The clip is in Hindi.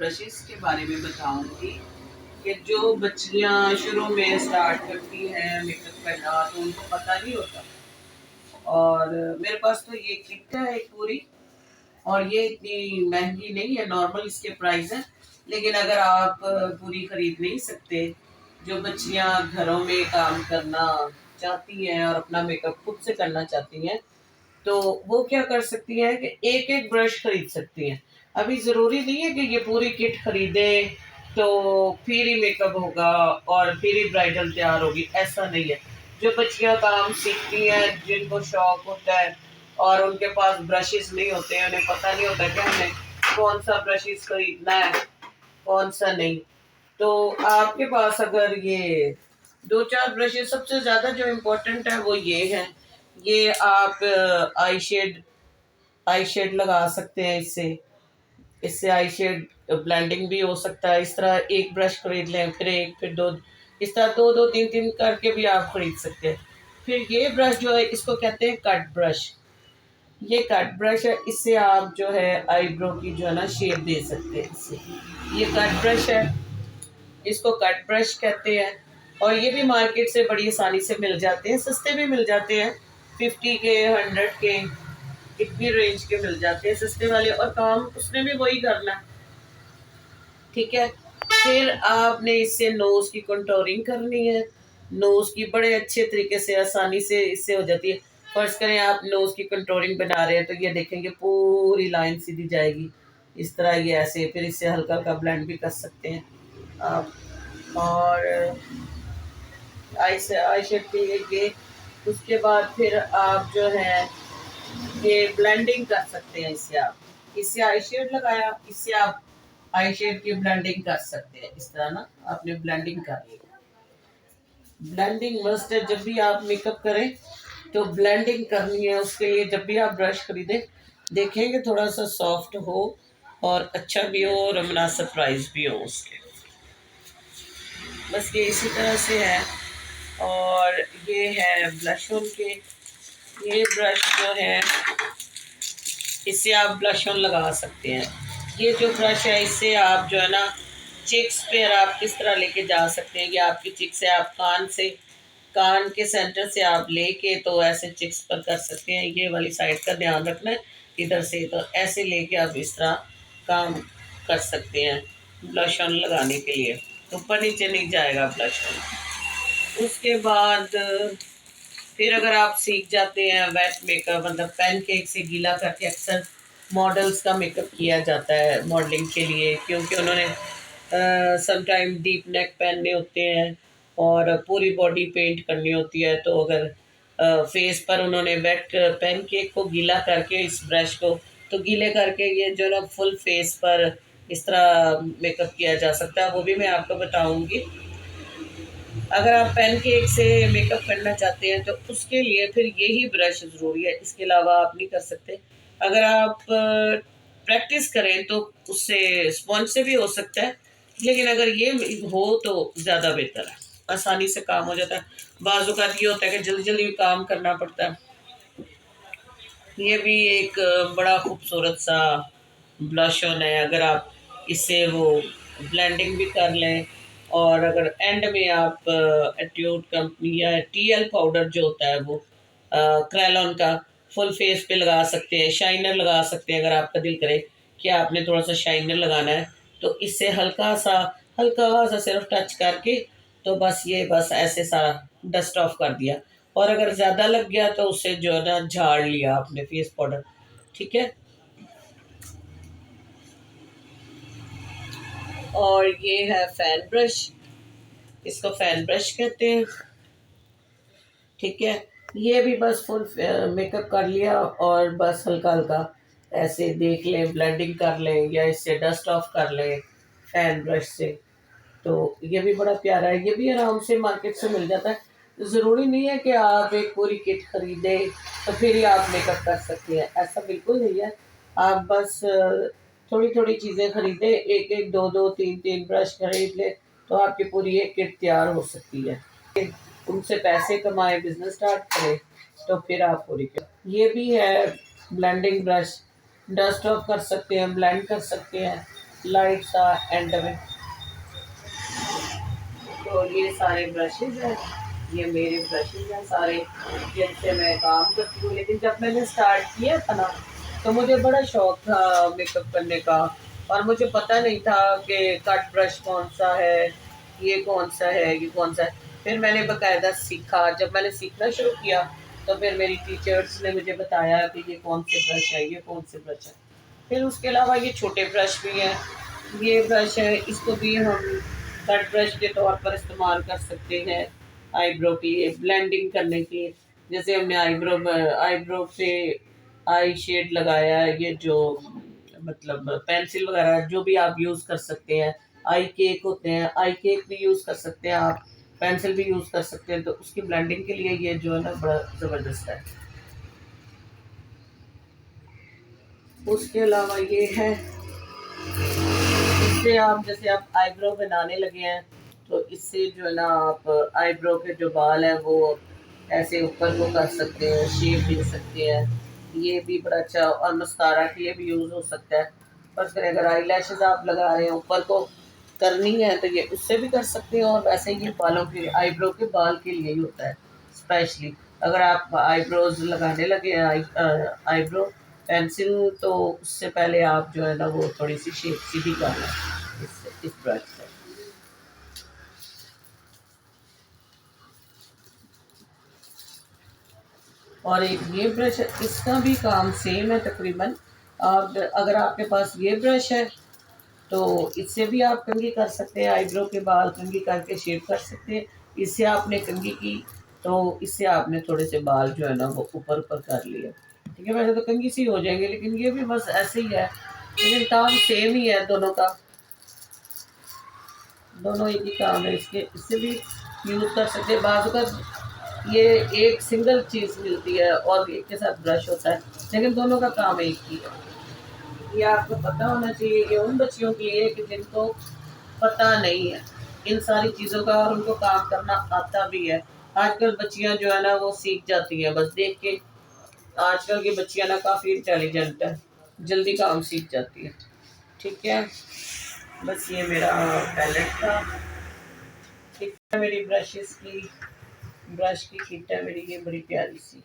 ब्रशेस के बारे में बताऊंगी कि जो बच्चियां शुरू में स्टार्ट करती हैं मेकअप करना तो उनको पता नहीं होता। और मेरे पास तो ये किट है एक पूरी, और ये इतनी महंगी नहीं है, नॉर्मल इसके प्राइस है। लेकिन अगर आप पूरी खरीद नहीं सकते, जो बच्चियां घरों में काम करना चाहती हैं और अपना मेकअप खुद से करना चाहती हैं, तो वो क्या कर सकती हैं कि एक एक ब्रश खरीद सकती हैं। अभी ज़रूरी नहीं है कि ये पूरी किट खरीदे तो फिर ही मेकअप होगा और फिर ही ब्राइडल तैयार होगी, ऐसा नहीं है। जो बच्चियां काम सीखती हैं, जिनको शौक होता है और उनके पास ब्रशेस नहीं होते हैं, उन्हें पता नहीं होता कि हमें कौन सा ब्रशेस खरीदना है कौन सा नहीं, तो आपके पास अगर ये दो चार ब्रशेस, सबसे ज़्यादा जो इम्पोर्टेंट है वो ये है। ये आप आई शेड लगा सकते हैं इससे। इससे आई शेड ब्लेंडिंग भी हो सकता है। इस तरह एक ब्रश खरीद लें, फिर एक, फिर दो, इस तरह दो दो तीन तीन करके भी आप खरीद सकते हैं। फिर ये ब्रश जो है इसको कहते हैं कट ब्रश। ये कट ब्रश है, इससे आप जो है आईब्रो की जो है ना शेप दे सकते हैं इससे। ये कट ब्रश है, इसको कट ब्रश कहते हैं। और ये भी मार्केट से बड़ी आसानी से मिल जाते हैं, सस्ते भी मिल जाते हैं, 50 के 100 के इतनी रेंज के मिल जाते हैं सस्ते वाले, और काम उसने भी वही करना है। ठीक है, फिर आपने इससे नोज की कंटोरिंग करनी है। नोज की बड़े अच्छे तरीके से आसानी से इससे हो जाती है। फर्ज करें आप नोज की कंटोरिंग बना रहे हैं तो ये देखेंगे पूरी लाइन सीधी जाएगी इस तरह, ये ऐसे। फिर इससे हल्का हल्का ब्लेंड भी कर सकते हैं आप। और आई शेड के लिए ये, उसके बाद फिर आप जो है ये ब्लेंडिंग कर सकते हैं इससे। आप इससे आई शेड लगाया, इससे आप आई शेड की ब्लेंडिंग कर सकते हैं। इस तरह ना आपने ब्लेंडिंग कर ली। ब्लेंडिंग मस्ट है, जब भी आप मेकअप करें तो ब्लेंडिंग करनी है। उसके लिए जब भी आप ब्रश खरीदें देखेंगे थोड़ा सा सॉफ्ट हो और अच्छा भी हो और मुनासिब प्राइस भी हो उसके। बस ये इसी तरह से है। और ये है ब्लश ऑन के, ये ब्रश जो है इससे आप ब्लश ऑन लगा सकते हैं। ये जो ब्रश है इससे आप जो है ना चिक्स पे आप किस तरह लेके जा सकते हैं। ये आपकी चिक्स है, आप कान के सेंटर से आप लेके तो ऐसे चिक्स पर कर सकते हैं। ये वाली साइड का ध्यान रखना है, इधर से तो ऐसे लेके आप इस तरह काम कर सकते हैं ब्लश ऑन लगाने के लिए। ऊपर नीचे नहीं जाएगा ब्लश ऑन। उसके बाद फिर अगर आप सीख जाते हैं वेट मेकअप, मतलब पैनकेक से गीला करके अक्सर मॉडल्स का मेकअप किया जाता है मॉडलिंग के लिए, क्योंकि उन्होंने समटाइम डीप नेक पहनने होते हैं और पूरी बॉडी पेंट करनी होती है। तो अगर फेस पर उन्होंने वेट पैनकेक को गीला करके इस ब्रश को तो गीले करके ये जो ना फुल फेस पर इस तरह मेकअप किया जा सकता है, वो भी मैं आपको बताऊंगी। अगर आप पैनकेक से मेकअप करना चाहते हैं तो उसके लिए फिर यही ब्रश ज़रूरी है, इसके अलावा आप नहीं कर सकते। अगर आप प्रैक्टिस करें तो उससे स्पॉन्ज से भी हो सकता है, लेकिन अगर ये हो तो ज़्यादा बेहतर है, आसानी से काम हो जाता है। बाज़ औक़ात ये होता है कि जल्दी जल्दी काम करना पड़ता है। ये भी एक बड़ा खूबसूरत सा ब्लश ऑन है। अगर आप इससे वो ब्लेंडिंग भी कर लें और अगर एंड में आप एट्यूड कंपनी या टीएल पाउडर जो होता है वो क्रैलॉन का फुल फेस पे लगा सकते हैं। शाइनर लगा सकते हैं, अगर आपका दिल करे कि आपने थोड़ा सा शाइनर लगाना है तो इससे हल्का सा सिर्फ टच करके तो बस ऐसे सारा डस्ट ऑफ कर दिया। और अगर ज़्यादा लग गया तो उससे जो है ना झाड़ लिया आपने फेस पाउडर। ठीक है, और ये है फैन ब्रश, इसको फैन ब्रश कहते हैं। ठीक है, ये भी बस फुल मेकअप कर लिया और बस हल्का हल्का ऐसे देख लें, ब्लेंडिंग कर लें या इससे डस्ट ऑफ कर लें फैन ब्रश से। तो ये भी बड़ा प्यारा है, ये भी आराम से मार्केट से मिल जाता है। ज़रूरी नहीं है कि आप एक पूरी किट खरीदें तो फिर ही आप मेकअप कर सकते हैं, ऐसा बिल्कुल नहीं है। आप बस थोड़ी थोड़ी चीज़ें खरीदें, एक एक दो दो तीन तीन ब्रश खरीद लें तो आपकी पूरी एक किट तैयार हो सकती है। उनसे पैसे कमाए, बिजनेस स्टार्ट करें तो फिर आप पूरी किट। ये भी है ब्लेंडिंग ब्रश, डस्ट ऑफ कर सकते हैं, ब्लेंड कर सकते हैं। लाइट सा एंड में। तो ये सारे ब्रशेज हैं, ये मेरे ब्रशेज हैं सारे जिनसे मैं काम करती हूँ। लेकिन जब मैंने स्टार्ट किया था ना, तो मुझे बड़ा शौक था मेकअप करने का, और मुझे पता नहीं था कि कट ब्रश कौन सा है, ये कौन सा है, ये कौन सा है। फिर मैंने बकायदा सीखा। जब मैंने सीखना शुरू किया तो फिर मेरी टीचर्स ने मुझे बताया कि ये कौन से ब्रश है, ये कौन से ब्रश है। फिर उसके अलावा ये छोटे ब्रश भी हैं। ये ब्रश है, इसको भी हम कट ब्रश के तौर पर इस्तेमाल कर सकते हैं आईब्रो की ब्लेंडिंग करने के लिए। जैसे हमने आईब्रो पे आई शेड लगाया है, ये जो मतलब पेंसिल वगैरह जो भी आप यूज़ कर सकते हैं। आई केक होते हैं, आई केक भी यूज़ कर सकते हैं आप, पेंसिल भी यूज़ कर सकते हैं। तो उसकी ब्लेंडिंग के लिए ये जो है ना बड़ा ज़बरदस्त है। उसके अलावा ये है, इससे आप जैसे आप आईब्रो बनाने लगे हैं, तो इससे जो है ना आप आईब्रो के जो बाल हैं वो ऐसे ऊपर को कर सकते हैं, शेप दे सकते हैं। ये भी बड़ा अच्छा, और मस्कारा के लिए भी यूज़ हो सकता है। पर फिर अगर आई लैशेज आप लगा रहे हैं ऊपर को करनी है तो ये उससे भी कर सकते हैं। और वैसे ये बालों के आईब्रो के बाल के लिए ही होता है स्पेशली। अगर आप आईब्रोज लगाने लगे हैं आईब्रो पेंसिल, तो उससे पहले आप जो है ना वो थोड़ी सी शेप सीधी करना है इस ब्रश से। और एक ये ब्रश है, इसका भी काम सेम है तकरीबन। आप अगर आपके पास ये ब्रश है तो इससे भी आप कंघी कर सकते हैं, आईब्रो के बाल कंघी करके शेप कर सकते हैं। इससे आपने कंघी की तो इससे आपने थोड़े से बाल जो है ना वो ऊपर ऊपर कर लिए। ठीक है, वैसे तो कंघी से ही हो जाएंगे, लेकिन ये भी बस ऐसे ही है, लेकिन काम सेम ही है दोनों का। दोनों एक ही काम है इसके, इससे भी यूज़ कर सकते हैं। बाजू का ये एक सिंगल चीज़ मिलती है और एक के साथ ब्रश होता है, लेकिन दोनों का काम एक ही है। ये आपको पता होना चाहिए। ये उन बच्चियों के लिए कि जिनको पता नहीं है इन सारी चीज़ों का, और उनको काम करना आता भी है। आजकल बच्चियां जो है ना वो सीख जाती हैं बस देख के। आजकल की बच्चियां ना काफ़ी इंटेलिजेंट है, जल्दी काम सीख जाती है। ठीक है, बस ये मेरा टैलेंट था। ठीक है, मेरी ब्रशेस की ब्रश की किट है मेरी, ये बड़ी प्यारी सी।